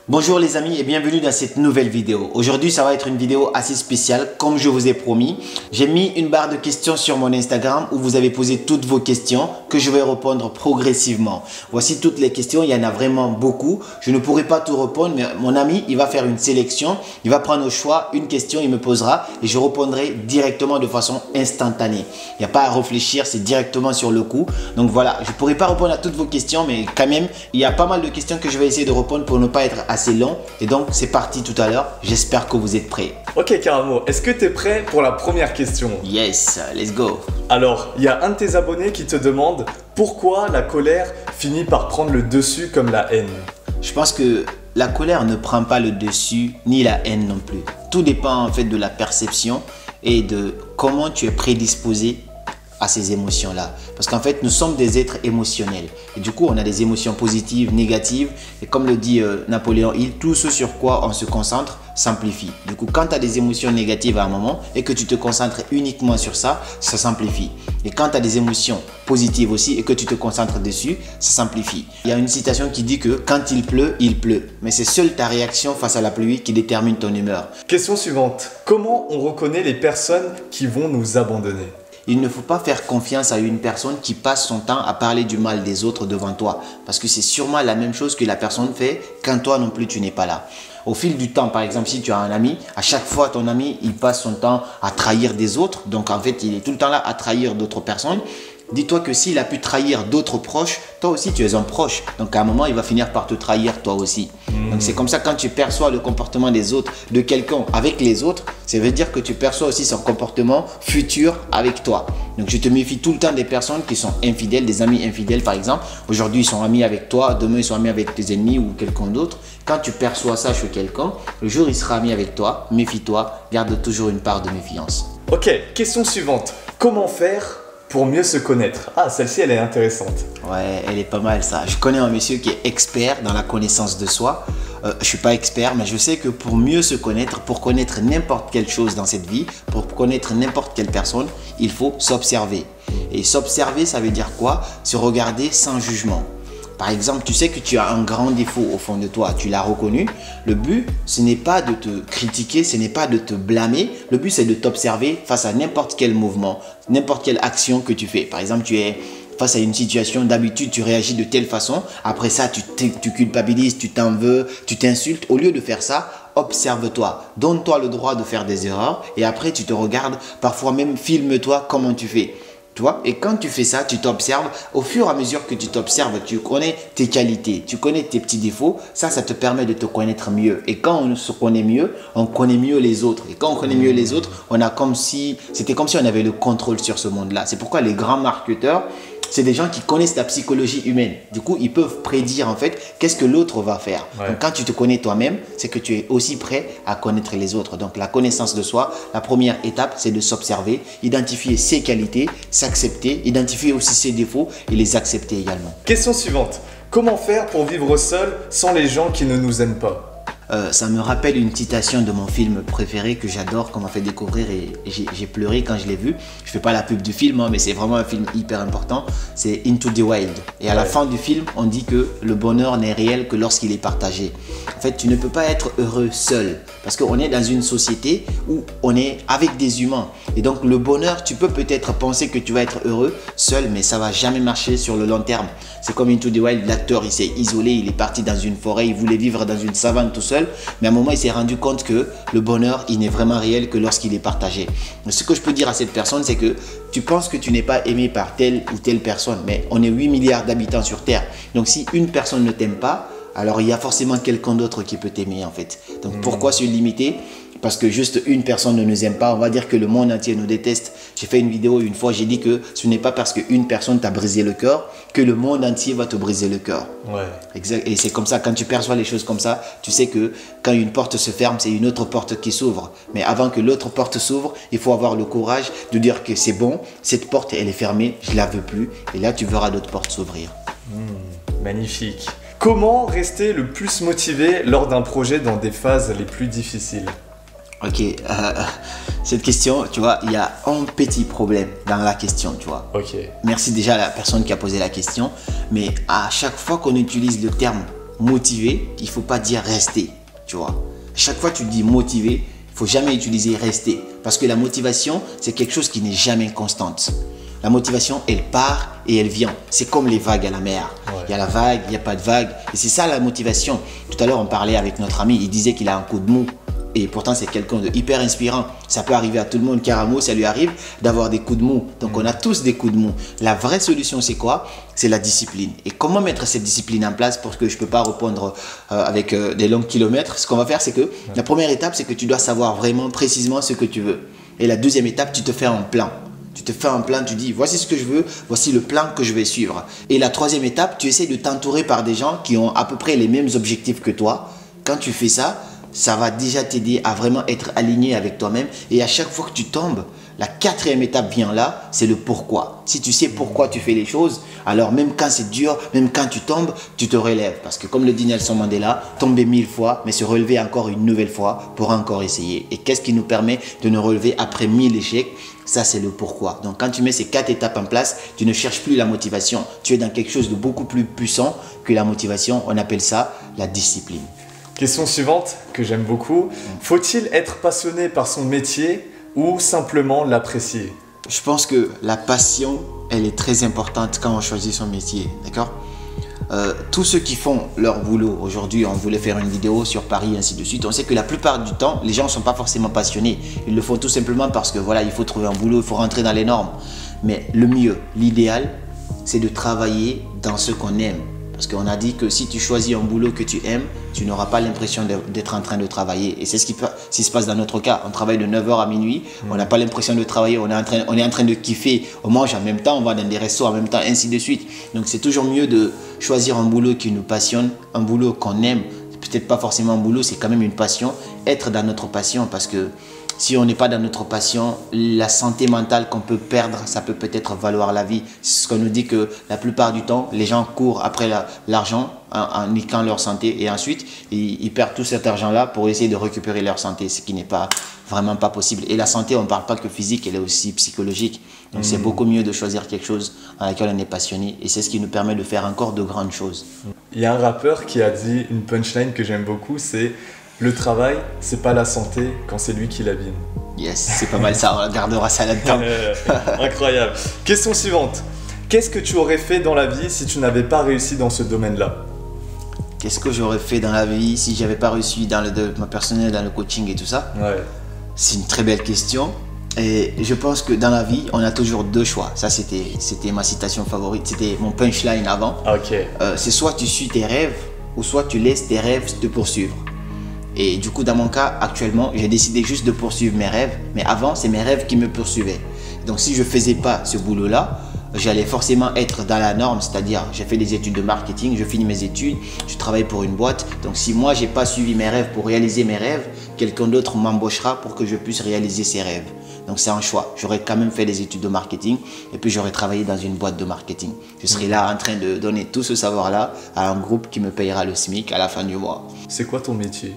Bonjour les amis et bienvenue dans cette nouvelle vidéo. Aujourd'hui, ça va être une vidéo assez spéciale comme je vous ai promis. J'ai mis une barre de questions sur mon Instagram où vous avez posé toutes vos questions que je vais répondre progressivement. Voici toutes les questions, il y en a vraiment beaucoup. Je ne pourrai pas tout répondre, mais mon ami, il va faire une sélection. Il va prendre au choix une question, il me posera et je répondrai directement de façon instantanée. Il n'y a pas à réfléchir, c'est directement sur le coup. Donc voilà, je ne pourrai pas répondre à toutes vos questions, mais quand même, il y a pas mal de questions que je vais essayer de répondre pour ne pas être assez long. Et donc, c'est parti tout à l'heure. J'espère que vous êtes prêts. Ok Karamo, est-ce que tu es prêt pour la première question? Yes, let's go. Alors, il y a un de tes abonnés qui te demande pourquoi la colère finit par prendre le dessus comme la haine. Je pense que la colère ne prend pas le dessus, ni la haine non plus. Tout dépend en fait de la perception et de comment tu es prédisposé à ces émotions-là. Parce qu'en fait, nous sommes des êtres émotionnels. Et du coup, on a des émotions positives, négatives. Et comme le dit Napoléon Hill, tout ce sur quoi on se concentre s'amplifie. Du coup, quand tu as des émotions négatives à un moment et que tu te concentres uniquement sur ça, ça s'amplifie. Et quand tu as des émotions positives aussi et que tu te concentres dessus, ça s'amplifie. Il y a une citation qui dit que quand il pleut, il pleut. Mais c'est seule ta réaction face à la pluie qui détermine ton humeur. Question suivante. Comment on reconnaît les personnes qui vont nous abandonner? Il ne faut pas faire confiance à une personne qui passe son temps à parler du mal des autres devant toi. Parce que c'est sûrement la même chose que la personne fait quand toi non plus tu n'es pas là. Au fil du temps, par exemple, si tu as un ami, à chaque fois ton ami, il passe son temps à trahir des autres. Donc en fait, il est tout le temps là à trahir d'autres personnes. Dis-toi que s'il a pu trahir d'autres proches, toi aussi tu es un proche. Donc à un moment, il va finir par te trahir toi aussi. Donc c'est comme ça quand tu perçois le comportement des autres, de quelqu'un avec les autres, ça veut dire que tu perçois aussi son comportement futur avec toi. Donc je te méfie tout le temps des personnes qui sont infidèles, des amis infidèles par exemple. Aujourd'hui ils sont amis avec toi, demain ils sont amis avec tes ennemis ou quelqu'un d'autre. Quand tu perçois ça chez quelqu'un, le jour il sera ami avec toi, méfie-toi, garde toujours une part de méfiance. Ok, question suivante. Comment faire pour mieux se connaître? Ah, celle-ci, elle est intéressante. Ouais, elle est pas mal ça. Je connais un monsieur qui est expert dans la connaissance de soi. Je suis pas expert, mais je sais que pour mieux se connaître, pour connaître n'importe quelle chose dans cette vie, pour connaître n'importe quelle personne, il faut s'observer. Et s'observer, ça veut dire quoi? Se regarder sans jugement. Par exemple, tu sais que tu as un grand défaut au fond de toi, tu l'as reconnu. Le but, ce n'est pas de te critiquer, ce n'est pas de te blâmer. Le but, c'est de t'observer face à n'importe quel mouvement, n'importe quelle action que tu fais. Par exemple, tu es face à une situation, d'habitude, tu réagis de telle façon. Après ça, tu culpabilises, tu t'en veux, tu t'insultes. Au lieu de faire ça, observe-toi. Donne-toi le droit de faire des erreurs. Et après, tu te regardes. Parfois même, filme-toi comment tu fais. Tu vois? Et quand tu fais ça, tu t'observes. Au fur et à mesure que tu t'observes, tu connais tes qualités, tu connais tes petits défauts. Ça te permet de te connaître mieux. Et quand on se connaît mieux, on connaît mieux les autres. Et quand on connaît mieux les autres, c'était comme si on avait le contrôle sur ce monde-là. C'est pourquoi les grands marketeurs, c'est des gens qui connaissent la psychologie humaine. Du coup, ils peuvent prédire en fait qu'est-ce que l'autre va faire. Ouais. Donc, quand tu te connais toi-même, c'est que tu es aussi prêt à connaître les autres. Donc, la connaissance de soi, la première étape, c'est de s'observer, identifier ses qualités, s'accepter, identifier aussi ses défauts et les accepter également. Question suivante. Comment faire pour vivre seul sans les gens qui ne nous aiment pas? Ça me rappelle une citation de mon film préféré que j'adore, qu'on m'a fait découvrir et j'ai pleuré quand je l'ai vu. Je fais pas la pub du film, hein, mais c'est vraiment un film hyper important. C'est Into the Wild. Et à la fin du film, on dit que le bonheur n'est réel que lorsqu'il est partagé. En fait, tu ne peux pas être heureux seul parce qu'on est dans une société où on est avec des humains. Et donc, le bonheur, tu peux peut-être penser que tu vas être heureux seul, mais ça va jamais marcher sur le long terme. C'est comme Into the Wild, l'acteur, il s'est isolé, il est parti dans une forêt, il voulait vivre dans une savane tout seul. Mais à un moment, il s'est rendu compte que le bonheur, il n'est vraiment réel que lorsqu'il est partagé. Mais ce que je peux dire à cette personne, c'est que tu penses que tu n'es pas aimé par telle ou telle personne, mais on est 8 milliards d'habitants sur Terre. Donc, si une personne ne t'aime pas, alors il y a forcément quelqu'un d'autre qui peut t'aimer en fait. Donc, pourquoi se limiter ? Parce que juste une personne ne nous aime pas, on va dire que le monde entier nous déteste. J'ai fait une vidéo une fois, j'ai dit que ce n'est pas parce qu'une personne t'a brisé le cœur que le monde entier va te briser le cœur. Ouais. Exact. Et c'est comme ça, quand tu perçois les choses comme ça, tu sais que quand une porte se ferme, c'est une autre porte qui s'ouvre. Mais avant que l'autre porte s'ouvre, il faut avoir le courage de dire que c'est bon, cette porte elle est fermée, je ne la veux plus. Et là, tu verras d'autres portes s'ouvrir. Magnifique. Comment rester le plus motivé lors d'un projet dans des phases les plus difficiles ? Ok, cette question, tu vois, il y a un petit problème dans la question, tu vois. Ok. Merci déjà à la personne qui a posé la question, mais à chaque fois qu'on utilise le terme motivé, il ne faut pas dire rester, tu vois. Chaque fois que tu dis motivé, il ne faut jamais utiliser rester. Parce que la motivation, c'est quelque chose qui n'est jamais constante. La motivation, elle part et elle vient. C'est comme les vagues à la mer. Il y a la vague, il n'y a pas de vague. Et c'est ça la motivation. Tout à l'heure, on parlait avec notre ami, il disait qu'il a un coup de mou. Et pourtant, c'est quelqu'un de hyper inspirant. Ça peut arriver à tout le monde. Caramo, ça lui arrive d'avoir des coups de mou. Donc, on a tous des coups de mou. La vraie solution, c'est quoi? C'est la discipline. Et comment mettre cette discipline en place pour que je ne peux pas répondre avec des longs kilomètres? Ce qu'on va faire, c'est que la première étape, c'est que tu dois savoir vraiment précisément ce que tu veux. Et la deuxième étape, tu te fais un plan. Tu te fais un plan, tu dis voici ce que je veux, voici le plan que je vais suivre. Et la troisième étape, tu essaies de t'entourer par des gens qui ont à peu près les mêmes objectifs que toi. Quand tu fais ça, ça va déjà t'aider à vraiment être aligné avec toi-même. Et à chaque fois que tu tombes, la quatrième étape vient là, c'est le pourquoi. Si tu sais pourquoi tu fais les choses, alors même quand c'est dur, même quand tu tombes, tu te relèves. Parce que comme le dit Nelson Mandela, tomber 1000 fois, mais se relever encore une nouvelle fois pour encore essayer. Et qu'est-ce qui nous permet de nous relever après 1000 échecs? Ça, c'est le pourquoi. Donc, quand tu mets ces 4 étapes en place, tu ne cherches plus la motivation. Tu es dans quelque chose de beaucoup plus puissant que la motivation. On appelle ça la discipline. Question suivante, que j'aime beaucoup. Faut-il être passionné par son métier ou simplement l'apprécier? Je pense que la passion, elle est très importante quand on choisit son métier. D'accord? Tous ceux qui font leur boulot, aujourd'hui on voulait faire une vidéo sur Paris, ainsi de suite, on sait que la plupart du temps, les gens ne sont pas forcément passionnés. Ils le font tout simplement parce que voilà, il faut trouver un boulot, il faut rentrer dans les normes. Mais le mieux, l'idéal, c'est de travailler dans ce qu'on aime. Parce qu'on a dit que si tu choisis un boulot que tu aimes, tu n'auras pas l'impression d'être en train de travailler. Et c'est ce qui se passe dans notre cas. On travaille de 9h à minuit, on n'a pas l'impression de travailler, on est en train de kiffer, on mange en même temps, on va dans des restos en même temps, ainsi de suite. Donc c'est toujours mieux de choisir un boulot qui nous passionne, un boulot qu'on aime. Peut-être pas forcément un boulot, c'est quand même une passion. Être dans notre passion, parce que si on n'est pas dans notre passion, la santé mentale qu'on peut perdre, ça peut peut-être valoir la vie. C'est ce qu'on nous dit que la plupart du temps, les gens courent après l'argent en niquant leur santé et ensuite, ils perdent tout cet argent-là pour essayer de récupérer leur santé, ce qui n'est pas vraiment pas possible. Et la santé, on ne parle pas que physique, elle est aussi psychologique. Donc c'est beaucoup mieux de choisir quelque chose dans laquelle on est passionné et c'est ce qui nous permet de faire encore de grandes choses. Il y a un rappeur qui a dit une punchline que j'aime beaucoup, c'est le travail, c'est pas la santé quand c'est lui qui l'abîme. Yes, c'est pas mal ça, on gardera ça là-dedans. Incroyable. Question suivante. Qu'est-ce que tu aurais fait dans la vie si tu n'avais pas réussi dans ce domaine-là? Qu'est-ce que j'aurais fait dans la vie si j'avais pas réussi dans le développement personnel, dans le coaching et tout ça? Ouais. C'est une très belle question. Et je pense que dans la vie, on a toujours deux choix. Ça, c'était ma citation favorite. C'était mon punchline avant. Ok. C'est soit tu suis tes rêves ou soit tu laisses tes rêves te poursuivre. Et du coup, dans mon cas, actuellement, j'ai décidé juste de poursuivre mes rêves. Mais avant, c'est mes rêves qui me poursuivaient. Donc, si je ne faisais pas ce boulot-là, j'allais forcément être dans la norme. C'est-à-dire, j'ai fait des études de marketing, je finis mes études, je travaille pour une boîte. Donc, si moi, je n'ai pas suivi mes rêves pour réaliser mes rêves, quelqu'un d'autre m'embauchera pour que je puisse réaliser ses rêves. Donc, c'est un choix. J'aurais quand même fait des études de marketing et puis j'aurais travaillé dans une boîte de marketing. Je serais là en train de donner tout ce savoir-là à un groupe qui me payera le SMIC à la fin du mois. C'est quoi ton métier?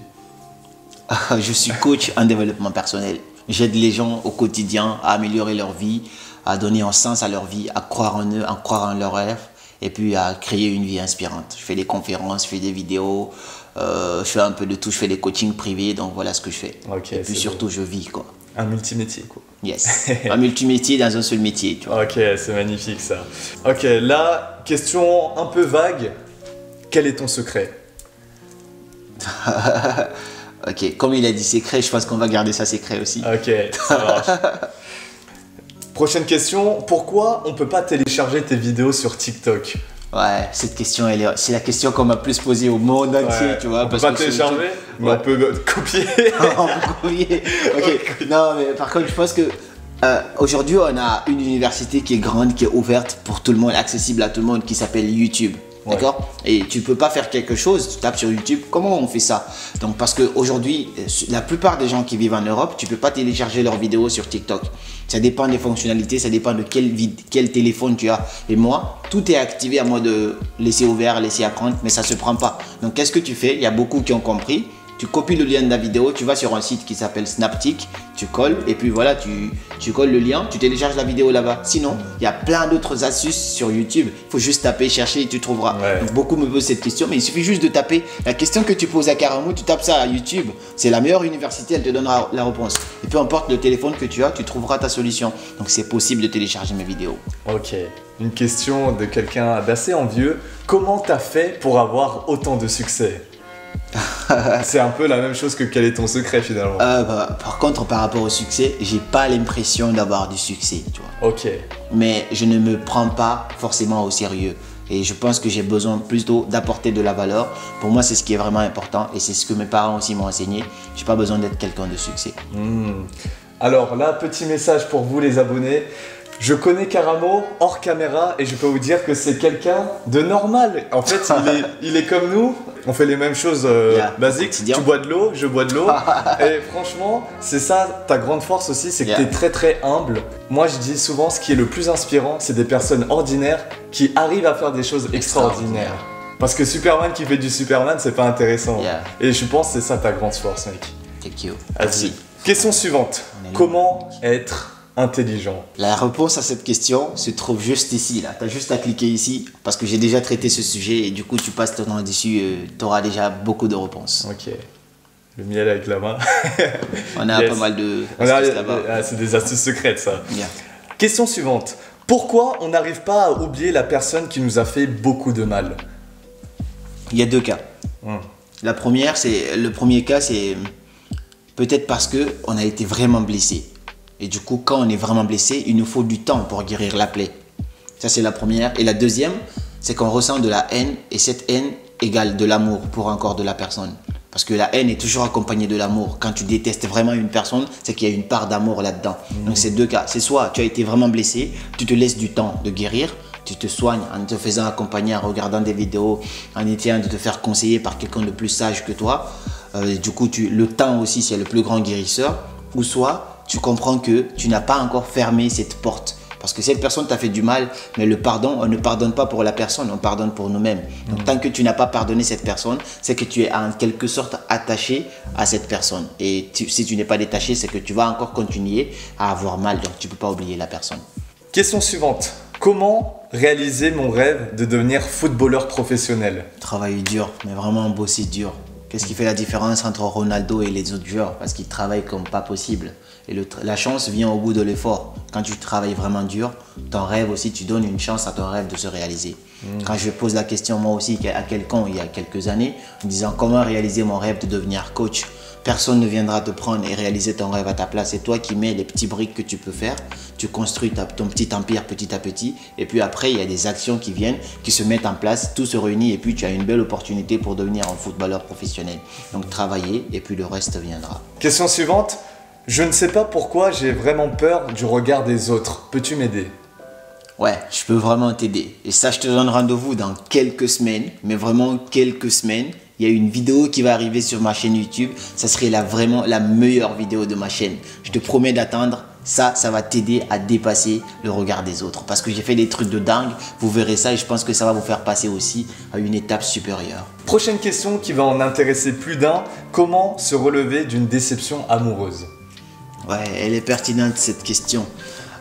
Je suis coach en développement personnel. J'aide les gens au quotidien à améliorer leur vie, à donner un sens à leur vie, à croire en eux, à croire en leurs rêves et puis à créer une vie inspirante. Je fais des conférences, je fais des vidéos, je fais un peu de tout, je fais des coachings privés, donc voilà ce que je fais. Okay, et puis surtout, je vis quoi. Un multimétier quoi. Yes, un multimétier dans un seul métier. Tu vois. Ok, c'est magnifique ça. Ok, là, question un peu vague. Quel est ton secret? Ok, comme il a dit secret, je pense qu'on va garder ça secret aussi. Ok, ça marche. Prochaine question, pourquoi on peut pas télécharger tes vidéos sur TikTok? Ouais, cette question, c'est la question qu'on m'a plus posée au monde entier, tu vois. On peut pas télécharger, mais on peut copier. On peut copier. Ok, non, mais par contre, je pense que aujourd'hui, on a une université qui est grande, qui est ouverte pour tout le monde, accessible à tout le monde, qui s'appelle YouTube. D'accord? Et tu peux pas faire quelque chose, tu tapes sur YouTube, comment on fait ça? Donc parce qu'aujourd'hui, la plupart des gens qui vivent en Europe, tu peux pas télécharger leurs vidéos sur TikTok. Ça dépend des fonctionnalités, ça dépend de quel téléphone tu as. Et moi, tout est activé à moi de laisser ouvert, laisser apprendre, mais ça se prend pas. Donc qu'est-ce que tu fais? Il y a beaucoup qui ont compris. Tu copies le lien de la vidéo, tu vas sur un site qui s'appelle Snaptic, tu colles et puis voilà, tu colles le lien, tu télécharges la vidéo là-bas. Sinon, il y a plein d'autres astuces sur YouTube. Il faut juste taper, chercher et tu trouveras. Ouais. Donc, beaucoup me posent cette question, mais il suffit juste de taper la question que tu poses à Karamo, tu tapes ça à YouTube. C'est la meilleure université, elle te donnera la réponse. Et peu importe le téléphone que tu as, tu trouveras ta solution. Donc, c'est possible de télécharger mes vidéos. Ok, une question de quelqu'un d'assez envieux. Comment t'as fait pour avoir autant de succès? C'est un peu la même chose que quel est ton secret finalement. Par contre, par rapport au succès, j'ai pas l'impression d'avoir du succès, tu vois. Ok, Mais je ne me prends pas forcément au sérieux. Et je pense que j'ai besoin plutôt d'apporter de la valeur. Pour moi, c'est ce qui est vraiment important et c'est ce que mes parents aussi m'ont enseigné. J'ai pas besoin d'être quelqu'un de succès. Alors là, petit message pour vous les abonnés. Je connais Karamo hors caméra et je peux vous dire que c'est quelqu'un de normal. En fait, il est comme nous. On fait les mêmes choses basiques. Tu bois de l'eau, je bois de l'eau. Et franchement, c'est ça ta grande force aussi, c'est que tu es très très humble. Moi, je dis souvent, ce qui est le plus inspirant, c'est des personnes ordinaires qui arrivent à faire des choses extraordinaires. Parce que Superman qui fait du Superman, c'est pas intéressant. Et je pense que c'est ça ta grande force, mec. Thank you. Vas-y. Question suivante. Comment être intelligent? La réponse à cette question se trouve juste ici. Tu as juste à cliquer ici parce que j'ai déjà traité ce sujet et du coup, tu passes ton temps dessus, tu auras déjà beaucoup de réponses. Ok. Le miel avec la main. On a pas mal de astuces là-bas. C'est des astuces secrètes, ça. Question suivante. Pourquoi on n'arrive pas à oublier la personne qui nous a fait beaucoup de mal? Il y a deux cas. Le premier cas, c'est peut-être parce qu'on a été vraiment blessé. Et du coup, quand on est vraiment blessé, il nous faut du temps pour guérir la plaie. Ça, c'est la première. Et la deuxième, c'est qu'on ressent de la haine et cette haine égale de l'amour pour un corps de la personne. Parce que la haine est toujours accompagnée de l'amour. Quand tu détestes vraiment une personne, c'est qu'il y a une part d'amour là-dedans. Donc, c'est deux cas. C'est soit tu as été vraiment blessé, tu te laisses du temps de guérir, tu te soignes en te faisant accompagner, en regardant des vidéos, en essayant de te faire conseiller par quelqu'un de plus sage que toi. Du coup, le temps aussi, c'est le plus grand guérisseur. Ou soit tu comprends que tu n'as pas encore fermé cette porte. Parce que cette personne t'a fait du mal, mais le pardon, on ne pardonne pas pour la personne, on pardonne pour nous-mêmes. Donc tant que tu n'as pas pardonné cette personne, c'est que tu es en quelque sorte attaché à cette personne. Et si tu n'es pas détaché, c'est que tu vas encore continuer à avoir mal. Donc tu ne peux pas oublier la personne. Question suivante. Comment réaliser mon rêve de devenir footballeur professionnel? Travailler dur, mais vraiment bosser dur. Qu'est-ce qui fait la différence entre Ronaldo et les autres joueurs? Parce qu'ils travaillent comme pas possible. Et la chance vient au bout de l'effort. Quand tu travailles vraiment dur, ton rêve aussi, tu donnes une chance à ton rêve de se réaliser. Quand je pose la question moi aussi à quelqu'un il y a quelques années, en disant comment réaliser mon rêve de devenir coach, personne ne viendra te prendre et réaliser ton rêve à ta place. C'est toi qui mets les petits briques que tu peux faire. Tu construis ton petit empire petit à petit. Et puis après, il y a des actions qui viennent, qui se mettent en place. Tout se réunit et puis tu as une belle opportunité pour devenir un footballeur professionnel. Donc travailler et puis le reste viendra. Question suivante. Je ne sais pas pourquoi j'ai vraiment peur du regard des autres. Peux-tu m'aider? Ouais, je peux vraiment t'aider. Et ça, je te donne rendez-vous dans quelques semaines, mais vraiment quelques semaines. Il y a une vidéo qui va arriver sur ma chaîne YouTube. Ça serait vraiment la meilleure vidéo de ma chaîne. Je te promets d'attendre. Ça va t'aider à dépasser le regard des autres. Parce que j'ai fait des trucs de dingue. Vous verrez ça et je pense que ça va vous faire passer aussi à une étape supérieure. Prochaine question qui va en intéresser plus d'un. Comment se relever d'une déception amoureuse? Ouais, elle est pertinente cette question.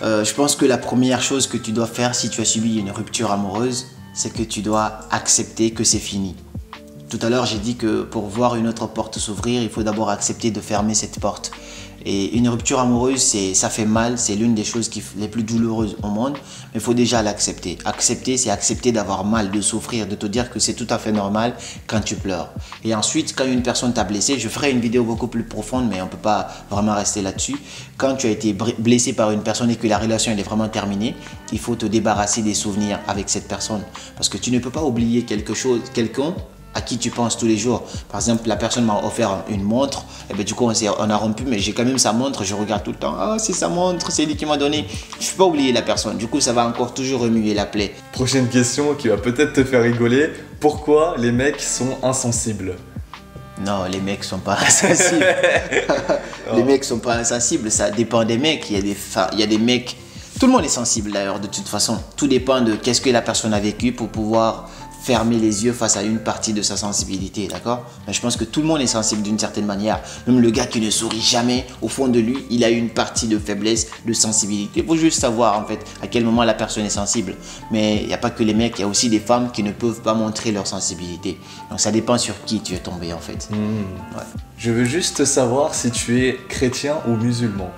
Je pense que la première chose que tu dois faire si tu as subi une rupture amoureuse, c'est que tu dois accepter que c'est fini. Tout à l'heure, j'ai dit que pour voir une autre porte s'ouvrir, il faut d'abord accepter de fermer cette porte. Et une rupture amoureuse, ça fait mal, c'est l'une des choses les plus douloureuses au monde, mais il faut déjà l'accepter. Accepter, c'est accepter d'avoir mal, de souffrir, de te dire que c'est tout à fait normal quand tu pleures. Et ensuite, quand une personne t'a blessé, je ferai une vidéo beaucoup plus profonde, mais on ne peut pas vraiment rester là-dessus. Quand tu as été blessé par une personne et que la relation elle est vraiment terminée, il faut te débarrasser des souvenirs avec cette personne. Parce que tu ne peux pas oublier quelqu'un à qui tu penses tous les jours. Par exemple, la personne m'a offert une montre, et bien du coup on a rompu, mais j'ai quand même sa montre, je regarde tout le temps, ah c'est sa montre, c'est lui qui m'a donné. Je ne peux pas oublier la personne, du coup ça va encore toujours remuer la plaie. Prochaine question qui va peut-être te faire rigoler, pourquoi les mecs sont insensibles? Non, les mecs sont pas insensibles. Les mecs sont pas insensibles, ça dépend des mecs, il y a des mecs, tout le monde est sensible d'ailleurs de toute façon, tout dépend de qu'est-ce que la personne a vécu pour pouvoir fermer les yeux face à une partie de sa sensibilité, d'accord? Mais je pense que tout le monde est sensible d'une certaine manière. Même le gars qui ne sourit jamais, au fond de lui, il a une partie de faiblesse, de sensibilité. Il faut juste savoir en fait à quel moment la personne est sensible. Mais il n'y a pas que les mecs, il y a aussi des femmes qui ne peuvent pas montrer leur sensibilité. Donc ça dépend sur qui tu es tombé en fait. Ouais. Je veux juste savoir si tu es chrétien ou musulman.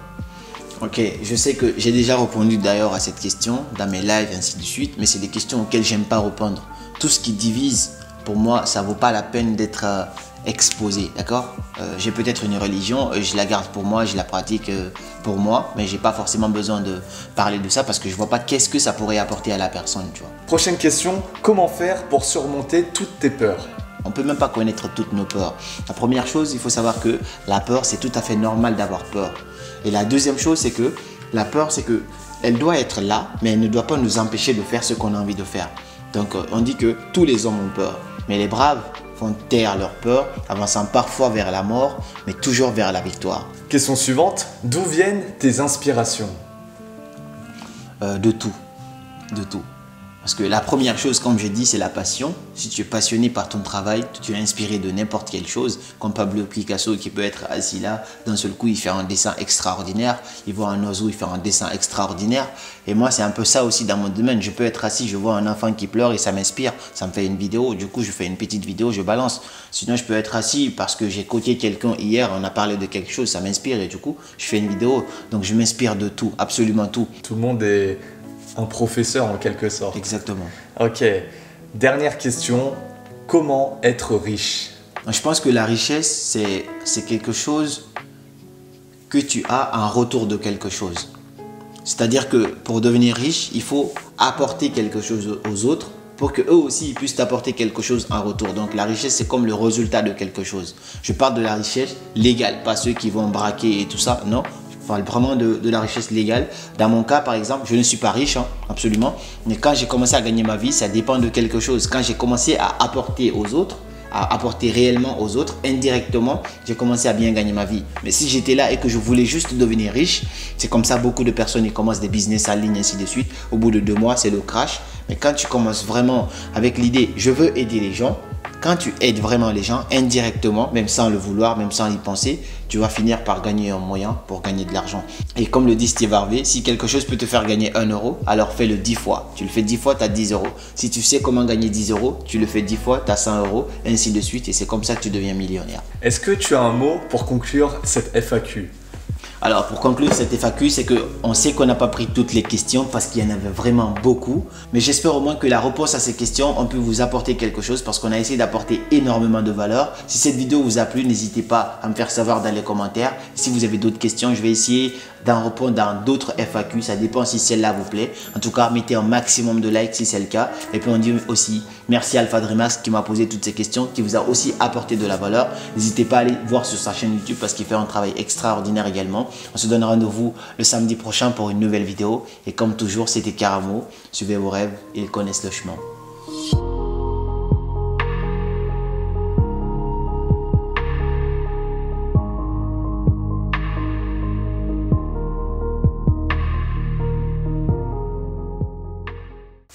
Ok, je sais que j'ai déjà répondu d'ailleurs à cette question dans mes lives et ainsi de suite, mais c'est des questions auxquelles j'aime pas répondre. Tout ce qui divise, pour moi, ça vaut pas la peine d'être exposé, d'accord? J'ai peut-être une religion, je la garde pour moi, je la pratique pour moi, mais j'ai pas forcément besoin de parler de ça parce que je vois pas qu'est-ce que ça pourrait apporter à la personne, tu vois. Prochaine question, comment faire pour surmonter toutes tes peurs? On peut même pas connaître toutes nos peurs. La première chose, il faut savoir que la peur, c'est tout à fait normal d'avoir peur. Et la deuxième chose, c'est que la peur, c'est que elle doit être là, mais elle ne doit pas nous empêcher de faire ce qu'on a envie de faire. Donc, on dit que tous les hommes ont peur, mais les braves font taire leur peur, avançant parfois vers la mort, mais toujours vers la victoire. Question suivante, d'où viennent tes inspirations? De tout, de tout. Parce que la première chose, comme j'ai dit, c'est la passion. Si tu es passionné par ton travail, tu es inspiré de n'importe quelle chose, comme Pablo Picasso qui peut être assis là, d'un seul coup il fait un dessin extraordinaire, il voit un oiseau, il fait un dessin extraordinaire. Et moi c'est un peu ça aussi dans mon domaine, je peux être assis, je vois un enfant qui pleure et ça m'inspire, ça me fait une vidéo, du coup je fais une petite vidéo, je balance. Sinon je peux être assis parce que j'ai côtoyé quelqu'un hier, on a parlé de quelque chose, ça m'inspire et du coup je fais une vidéo. Donc je m'inspire de tout, absolument tout. Tout le monde est un professeur en quelque sorte. Exactement. Ok, dernière question, comment être riche? Je pense que la richesse, c'est quelque chose que tu as en retour de quelque chose. C'est-à-dire que pour devenir riche, il faut apporter quelque chose aux autres pour qu'eux aussi ils puissent t'apporter quelque chose en retour. Donc la richesse, c'est comme le résultat de quelque chose. Je parle de la richesse légale, pas ceux qui vont braquer et tout ça, non. Je parle vraiment de la richesse légale. Dans mon cas, par exemple, je ne suis pas riche, hein, absolument. Mais quand j'ai commencé à gagner ma vie, ça dépend de quelque chose. Quand j'ai commencé à apporter aux autres, à apporter réellement aux autres, indirectement, j'ai commencé à bien gagner ma vie. Mais si j'étais là et que je voulais juste devenir riche, c'est comme ça, beaucoup de personnes ils commencent des business en ligne, ainsi de suite. Au bout de 2 mois, c'est le crash. Mais quand tu commences vraiment avec l'idée, je veux aider les gens, quand tu aides vraiment les gens indirectement, même sans le vouloir, même sans y penser, tu vas finir par gagner un moyen pour gagner de l'argent. Et comme le dit Steve Harvey, si quelque chose peut te faire gagner 1 euro, alors fais-le 10 fois. Tu le fais 10 fois, tu as 10 euros. Si tu sais comment gagner 10 euros, tu le fais 10 fois, tu as 100 euros, ainsi de suite. Et c'est comme ça que tu deviens millionnaire. Est-ce que tu as un mot pour conclure cette FAQ? Alors pour conclure cette FAQ, c'est qu'on sait qu'on n'a pas pris toutes les questions parce qu'il y en avait vraiment beaucoup. Mais j'espère au moins que la réponse à ces questions, on peut vous apporter quelque chose parce qu'on a essayé d'apporter énormément de valeur. Si cette vidéo vous a plu, n'hésitez pas à me faire savoir dans les commentaires. Si vous avez d'autres questions, je vais essayer d'en répondre dans d'autres FAQ. Ça dépend si celle-là vous plaît. En tout cas, mettez un maximum de likes si c'est le cas. Et puis on dit aussi merci à Alpha Dreamers qui m'a posé toutes ces questions, qui vous a aussi apporté de la valeur. N'hésitez pas à aller voir sur sa chaîne YouTube parce qu'il fait un travail extraordinaire également. On se donne rendez-vous le samedi prochain pour une nouvelle vidéo. Et comme toujours, c'était Karamo. Suivez vos rêves, ils connaissent le chemin.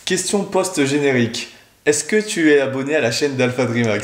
Question post-générique. Est-ce que tu es abonné à la chaîne d'Alpha Dreamers?